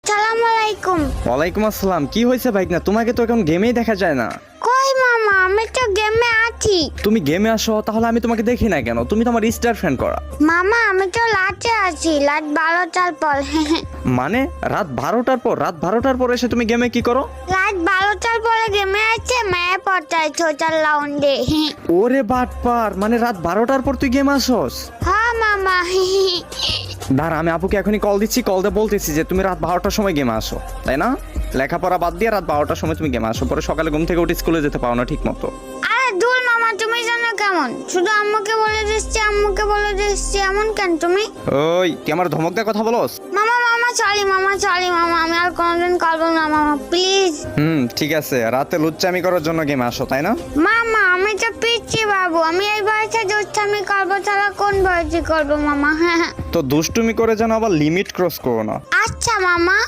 আসসালামু আলাইকুম। ওয়ালাইকুম আসসালাম। কি হয়েছে ভাইকনা? তোমাকে তো এখন গেমেই দেখা যায় না। কই মামা, আমি তো গেমে আছি। তুমি গেমে আসো, তাহলে আমি তোমাকে দেখি না কেন? তুমি তো আমার স্টার ফ্রেন্ড করা। মামা আমি তো লাটে আছি, লাট 12টার পর। মানে রাত 12টার পর? রাত 12টার পর এসে তুমি গেমে কি করো? রাত 12টার পরে গেমে আছে, মেয়ে পড়তাই ছোটার লাউন্ডে। ওরে বাটপার, মানে রাত 12টার পর তুই গেম আসোস? হ্যাঁ মামা। দাঁড়া, আমি আপুকে এখনই কল দিচ্ছি, কল দিয়ে বলতেছি যে তুমি রাত 12টার সময় গেমে আসো, তাই না? লেখাপড়া বাদ দিয়ে রাত 12টার সময় তুমি গেমে আসো, পরে সকালে ঘুম থেকে উঠে স্কুলে যেতে পারো না ঠিক মতো। আরে দূর মামা, তুমি জানো কেমন? শুধু আম্মুকে বলে দিচ্ছি, আম্মুকে বলে দিচ্ছি, এমন কেন তুমি? ওই তুই আমার ধমক দিয়ে কথা বলোস? মামা মামা সরি মামা, সরি মামা, আমি আর কোনোদিন করবো না মামা, প্লিজ। ঠিক আছে, রাতে লুচ্চামি করার জন্য গেমে আসো, তাই না? মামা আমি তো পিচ্ছি বাবু, আমি এই বয়সে দুষ্টামি করবো ছাড়া কোন বয়সে করবো মামা? হ্যাঁ তো দুষ্টুমি করে যেন আবার লিমিট ক্রস করো না। আচ্ছা মামা।